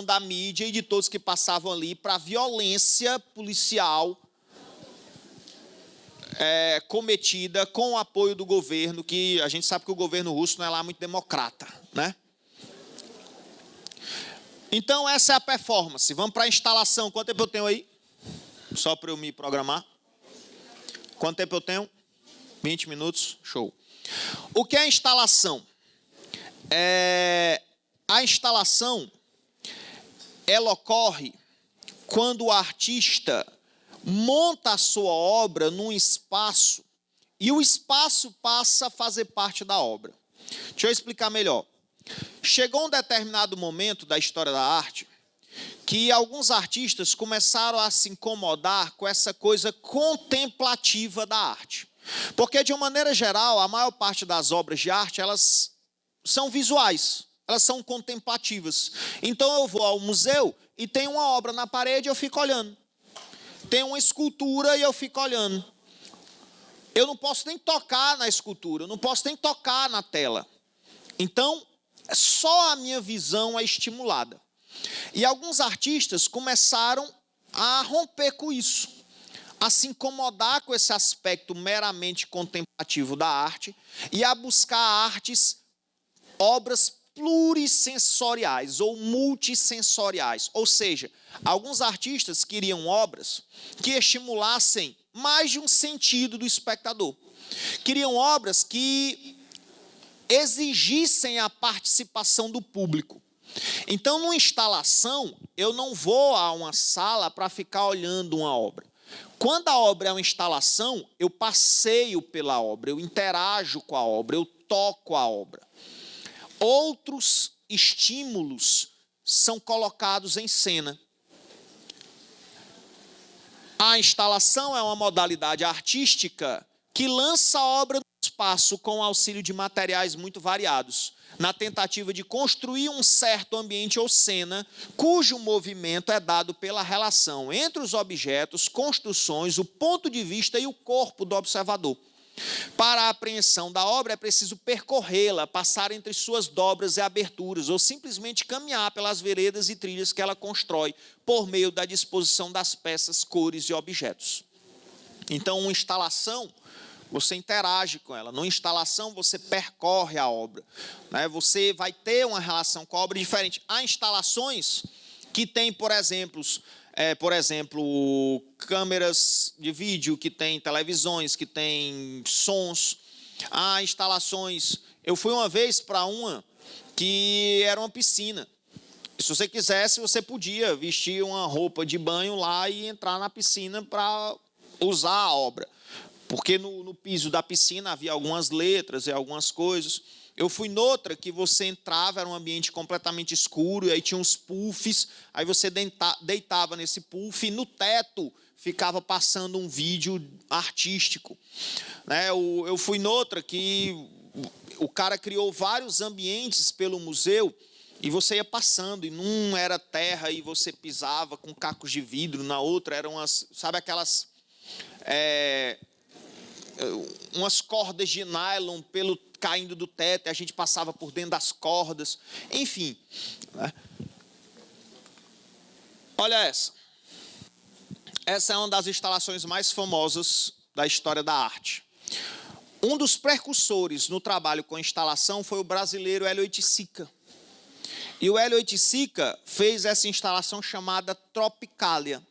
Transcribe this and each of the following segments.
da mídia e de todos que passavam ali para a violência policial cometida com o apoio do governo, que a gente sabe que o governo russo não é lá muito democrata, né? Então, essa é a performance. Vamos para a instalação. Quanto tempo eu tenho aí? Só para eu me programar. Quanto tempo eu tenho? 20 minutos. Show. O que é a instalação? A instalação, ela ocorre quando o artista monta a sua obra num espaço e o espaço passa a fazer parte da obra. Deixa eu explicar melhor. Chegou um determinado momento da história da arte que alguns artistas começaram a se incomodar com essa coisa contemplativa da arte. Porque, de uma maneira geral, a maior parte das obras de arte, elas são visuais, elas são contemplativas. Então, eu vou ao museu e tem uma obra na parede e eu fico olhando. Tem uma escultura e eu fico olhando. Eu não posso nem tocar na escultura, eu não posso nem tocar na tela. Então, só a minha visão é estimulada. E alguns artistas começaram a romper com isso, a se incomodar com esse aspecto meramente contemplativo da arte e a buscar obras plurissensoriais ou multissensoriais. Ou seja, alguns artistas queriam obras que estimulassem mais de um sentido do espectador. Queriam obras que exigissem a participação do público. Então, numa instalação, eu não vou a uma sala para ficar olhando uma obra. Quando a obra é uma instalação, eu passeio pela obra, eu interajo com a obra, eu toco a obra. Outros estímulos são colocados em cena. A instalação é uma modalidade artística que lança a obra no espaço com o auxílio de materiais muito variados, na tentativa de construir um certo ambiente ou cena, cujo movimento é dado pela relação entre os objetos, construções, o ponto de vista e o corpo do observador. Para a apreensão da obra é preciso percorrê-la, passar entre suas dobras e aberturas, ou simplesmente caminhar pelas veredas e trilhas que ela constrói, por meio da disposição das peças, cores e objetos. Então, uma instalação, você interage com ela. Numa instalação, você percorre a obra, né? Você vai ter uma relação com a obra diferente. Há instalações que têm, por exemplo, câmeras de vídeo, que têm televisões, que têm sons. Há instalações... Eu fui uma vez para uma que era uma piscina. Se você quisesse, você podia vestir uma roupa de banho lá e entrar na piscina para usar a obra. Porque no piso da piscina havia algumas letras e algumas coisas. Eu fui noutra que você entrava, era um ambiente completamente escuro, e aí tinha uns puffs, aí você deitava nesse puff, e no teto ficava passando um vídeo artístico. Né? Eu fui noutra que o cara criou vários ambientes pelo museu, e você ia passando, e num era terra, e você pisava com cacos de vidro, na outra eram sabe aquelas... umas cordas de nylon caindo do teto, e a gente passava por dentro das cordas, enfim. Né? Olha essa. Essa é uma das instalações mais famosas da história da arte. Um dos precursores no trabalho com instalação foi o brasileiro Hélio Oiticica. E o Hélio Oiticica fez essa instalação chamada Tropicália.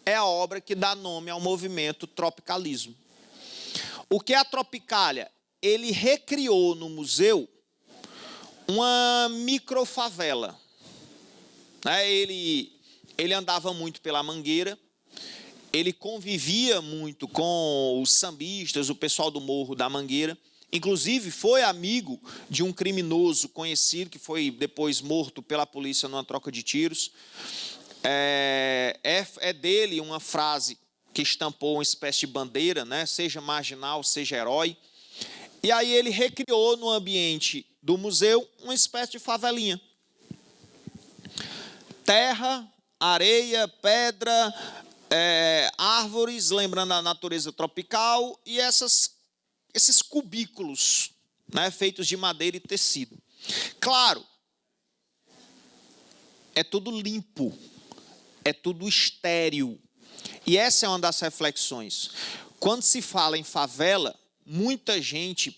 É a obra que dá nome ao movimento tropicalismo. O que é a Tropicália? Ele recriou no museu uma microfavela. Ele andava muito pela Mangueira, ele convivia muito com os sambistas, o pessoal do Morro da Mangueira. Inclusive, foi amigo de um criminoso conhecido, que foi depois morto pela polícia numa troca de tiros. É dele uma frase que estampou uma espécie de bandeira, né? Seja marginal, seja herói. E aí ele recriou no ambiente do museu uma espécie de favelinha. Terra, areia, pedra, árvores, lembrando a natureza tropical, e esses cubículos, né, feitos de madeira e tecido. Claro, é tudo limpo, é tudo estéril. E essa é uma das reflexões. Quando se fala em favela, muita gente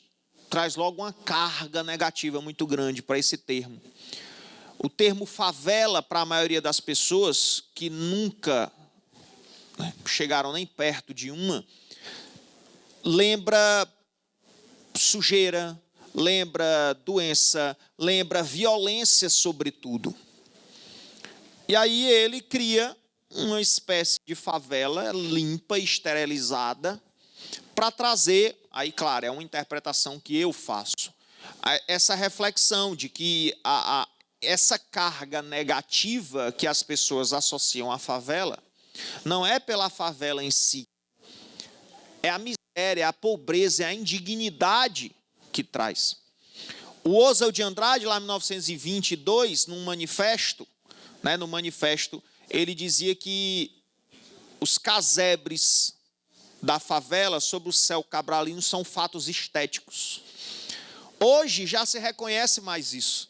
traz logo uma carga negativa muito grande para esse termo. O termo favela, para a maioria das pessoas que nunca chegaram nem perto de uma, lembra sujeira, lembra doença, lembra violência sobretudo. E aí ele cria uma espécie de favela limpa, esterilizada, para trazer, aí claro, é uma interpretação que eu faço, essa reflexão de que essa carga negativa que as pessoas associam à favela, não é pela favela em si, é a miséria, a pobreza, é a indignidade que traz. O Oswald de Andrade, lá em 1922, num manifesto, no manifesto, ele dizia que os casebres da favela sobre o céu cabralino são fatos estéticos. Hoje já se reconhece mais isso.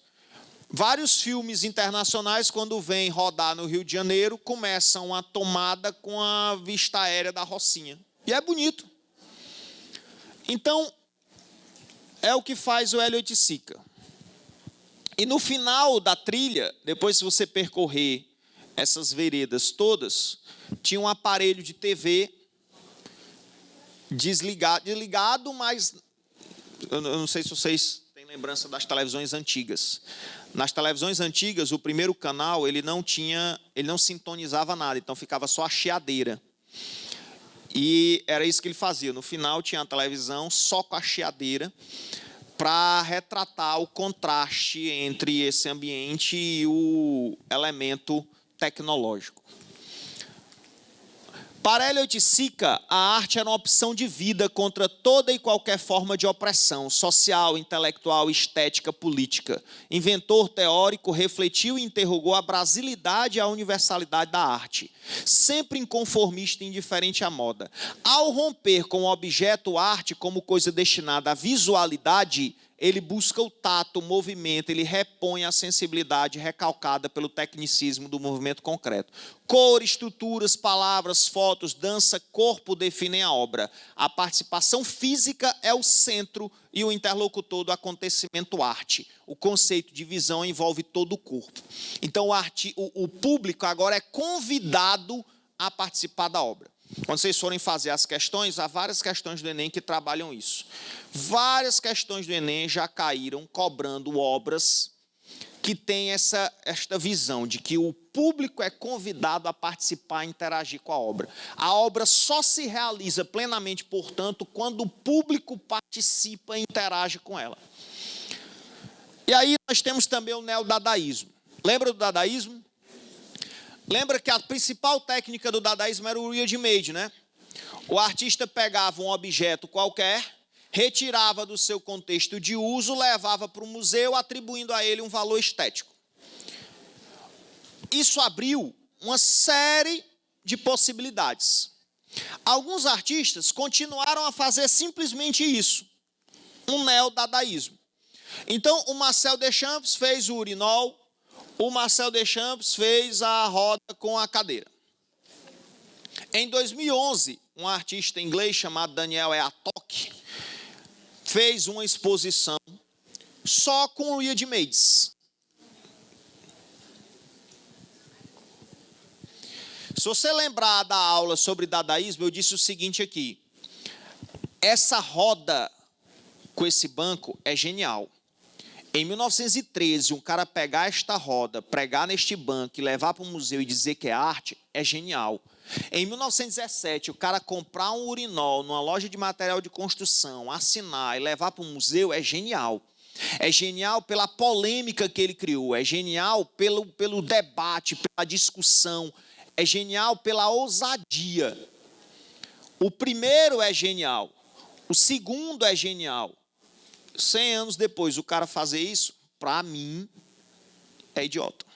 Vários filmes internacionais, quando vêm rodar no Rio de Janeiro, começam a tomada com a vista aérea da Rocinha. E é bonito. Então, é o que faz o Hélio Oiticica. E no final da trilha, depois se você percorrer essas veredas todas, tinha um aparelho de TV desligado, mas eu não sei se vocês têm lembrança das televisões antigas. Nas televisões antigas, o primeiro canal, ele não sintonizava nada, então ficava só a chiadeira. E era isso que ele fazia. No final tinha a televisão só com a chiadeira, para retratar o contraste entre esse ambiente e o elemento tecnológico. Para Hélio Oiticica, a arte era uma opção de vida contra toda e qualquer forma de opressão social, intelectual, estética, política. Inventor teórico, refletiu e interrogou a brasilidade e a universalidade da arte, sempre inconformista e indiferente à moda. Ao romper com o objeto arte como coisa destinada à visualidade, ele busca o tato, o movimento, ele repõe a sensibilidade recalcada pelo tecnicismo do movimento concreto. Cor, estruturas, palavras, fotos, dança, corpo definem a obra. A participação física é o centro e o interlocutor do acontecimento arte. O conceito de visão envolve todo o corpo. Então, o público agora é convidado a participar da obra. Quando vocês forem fazer as questões, há várias questões do Enem que trabalham isso. Várias questões do Enem já caíram cobrando obras que têm esta visão de que o público é convidado a participar e interagir com a obra. A obra só se realiza plenamente, portanto, quando o público participa e interage com ela. E aí nós temos também o neodadaísmo. Lembra do dadaísmo? Lembra que a principal técnica do dadaísmo era o ready-made, né? O artista pegava um objeto qualquer, retirava do seu contexto de uso, levava para o museu, atribuindo a ele um valor estético. Isso abriu uma série de possibilidades. Alguns artistas continuaram a fazer simplesmente isso, um neodadaísmo. Então, o Marcel Deschamps fez o urinol, o Marcel Deschamps fez a roda com a cadeira. Em 2011, um artista inglês chamado Daniel Eatock fez uma exposição só com ready-mades. Se você lembrar da aula sobre dadaísmo, eu disse o seguinte aqui. Essa roda com esse banco é genial. Em 1913, um cara pegar esta roda, pregar neste banco e levar para o museu e dizer que é arte, é genial. Em 1917, o cara comprar um urinol numa loja de material de construção, assinar e levar para o museu, é genial. É genial pela polêmica que ele criou, é genial pelo debate, pela discussão, é genial pela ousadia. O primeiro é genial, o segundo é genial. 100 anos depois, o cara fazer isso, para mim, é idiota.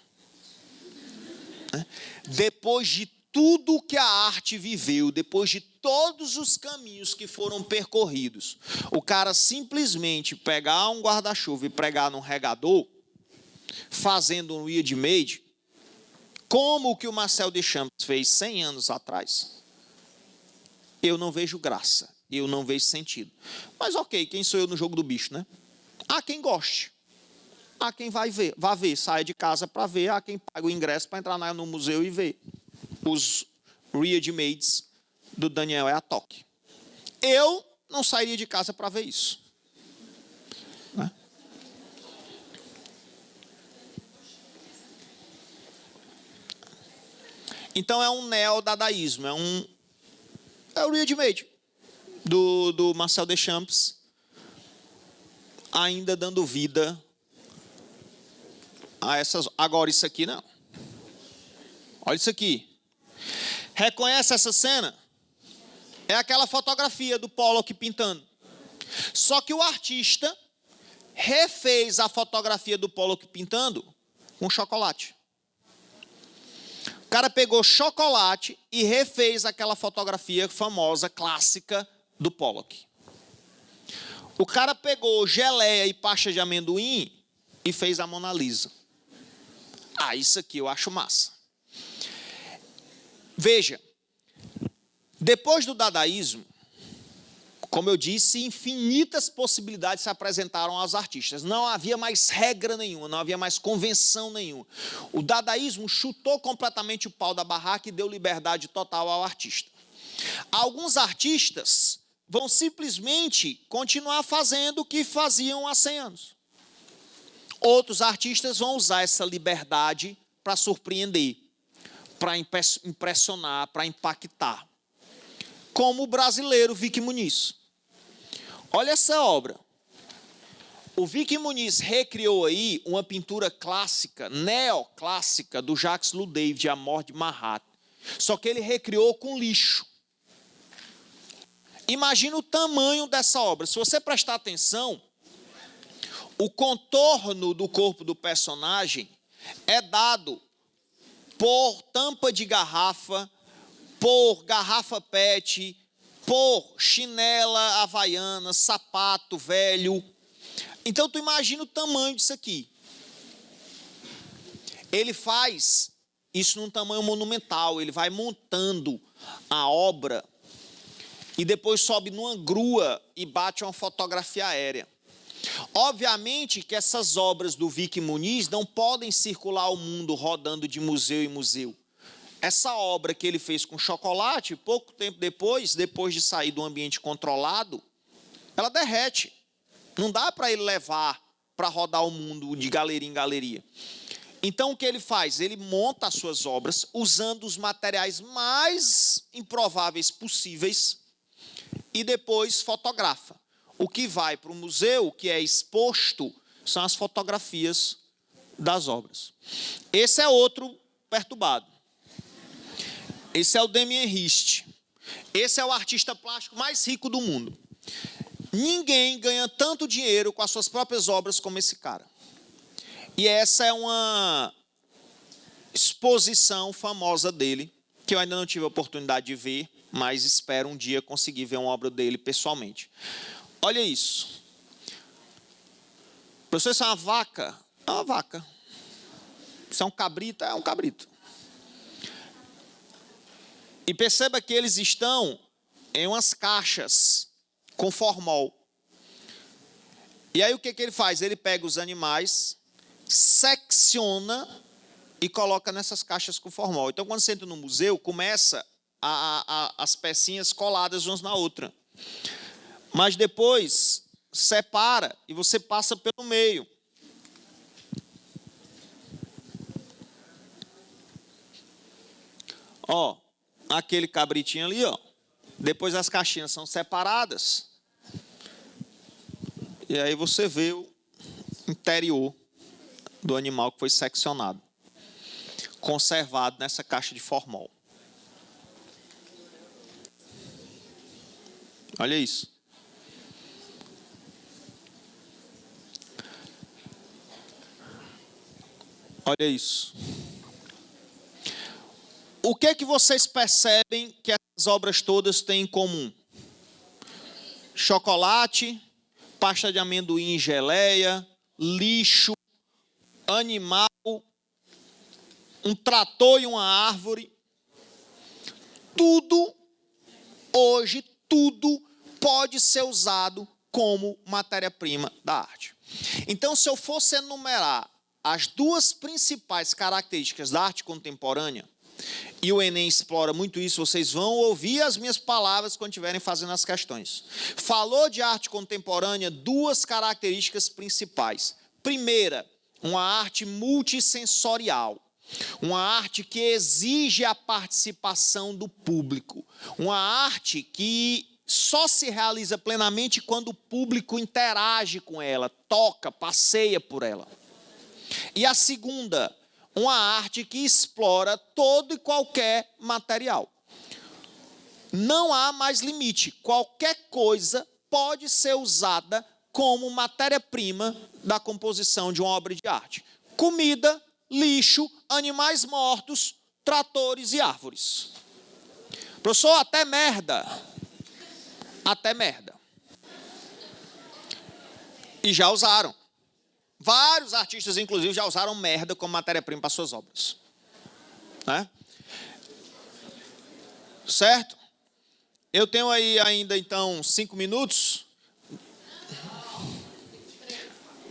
Depois de tudo que a arte viveu, depois de todos os caminhos que foram percorridos, o cara simplesmente pegar um guarda-chuva e pregar num regador, fazendo um ready-made, como o que o Marcel Deschamps fez 100 anos atrás, eu não vejo graça, eu não vejo sentido. Mas ok, quem sou eu no jogo do bicho, né? Há quem goste, há quem vá ver, saia de casa para ver, há quem paga o ingresso para entrar no museu e ver os ready-mades do Daniel Eatock. Eu não sairia de casa para ver isso. Né? Então é um neo-dadaísmo, é o ready-made do Marcel Deschamps, ainda dando vida a essas... Agora isso aqui não. Olha isso aqui. Reconhece essa cena? É aquela fotografia do Pollock pintando. Só que o artista refez a fotografia do Pollock pintando com chocolate. O cara pegou chocolate e refez aquela fotografia famosa, clássica, do Pollock. O cara pegou geleia e pasta de amendoim e fez a Mona Lisa. Ah, isso aqui eu acho massa. Veja, depois do dadaísmo, como eu disse, infinitas possibilidades se apresentaram aos artistas. Não havia mais regra nenhuma, não havia mais convenção nenhuma. O dadaísmo chutou completamente o pau da barraca e deu liberdade total ao artista. Alguns artistas vão simplesmente continuar fazendo o que faziam há 100 anos. Outros artistas vão usar essa liberdade para surpreender, para impressionar, para impactar. Como o brasileiro Vicky Muniz. Olha essa obra. O Vicky Muniz recriou aí uma pintura clássica, neoclássica, do Jacques Louis David, A Morte de Mahat. Só que ele recriou com lixo. Imagina o tamanho dessa obra. Se você prestar atenção, o contorno do corpo do personagem é dado por tampa de garrafa, por garrafa PET, por chinela havaiana, sapato velho. Então, tu imagina o tamanho disso aqui. Ele faz isso num tamanho monumental, ele vai montando a obra e depois sobe numa grua e bate uma fotografia aérea. Obviamente que essas obras do Vicky Muniz não podem circular o mundo rodando de museu em museu. Essa obra que ele fez com chocolate, pouco tempo depois de sair do ambiente controlado, ela derrete. Não dá para ele levar para rodar o mundo de galeria em galeria. Então, o que ele faz? Ele monta as suas obras usando os materiais mais improváveis possíveis e depois fotografa. O que vai para o museu, o que é exposto, são as fotografias das obras. Esse é outro perturbado. Esse é o Damien Hirst. Esse é o artista plástico mais rico do mundo. Ninguém ganha tanto dinheiro com as suas próprias obras como esse cara. E essa é uma exposição famosa dele, que eu ainda não tive a oportunidade de ver, mas espero um dia conseguir ver uma obra dele pessoalmente. Olha isso. Professor, isso é uma vaca? É uma vaca. Isso é um cabrito? É um cabrito. E perceba que eles estão em umas caixas com formol. E aí o que ele faz? Ele pega os animais, secciona e coloca nessas caixas com formol. Então, quando você entra no museu, começa as pecinhas coladas umas na outra. Mas depois separa e você passa pelo meio. Ó, aquele cabritinho ali, ó. Depois as caixinhas são separadas. E aí você vê o interior do animal que foi seccionado, conservado nessa caixa de formol. Olha isso. Olha isso. O que é que vocês percebem que essas obras todas têm em comum? Chocolate, pasta de amendoim, geleia, lixo, animal, um trator e uma árvore. Tudo, hoje, tudo pode ser usado como matéria-prima da arte. Então, se eu fosse enumerar as duas principais características da arte contemporânea, e o Enem explora muito isso, vocês vão ouvir as minhas palavras quando estiverem fazendo as questões. Falou de arte contemporânea, duas características principais. Primeira, uma arte multissensorial. Uma arte que exige a participação do público. Uma arte que só se realiza plenamente quando o público interage com ela, toca, passeia por ela. E a segunda, uma arte que explora todo e qualquer material. Não há mais limite. Qualquer coisa pode ser usada como matéria-prima da composição de uma obra de arte. Comida, lixo, animais mortos, tratores e árvores. Professor, até merda. Até merda. E já usaram. Vários artistas, inclusive, já usaram merda como matéria-prima para suas obras. Né? Certo? Eu tenho aí ainda, então, 5 minutos.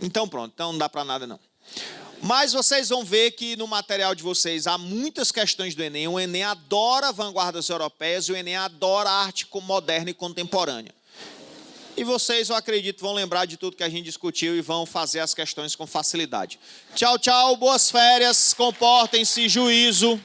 Então, pronto. Então, não dá para nada, não. Mas vocês vão ver que no material de vocês há muitas questões do Enem. O Enem adora vanguardas europeias e o Enem adora arte moderna e contemporânea. E vocês, eu acredito, vão lembrar de tudo que a gente discutiu e vão fazer as questões com facilidade. Tchau, tchau, boas férias, comportem-se, juízo.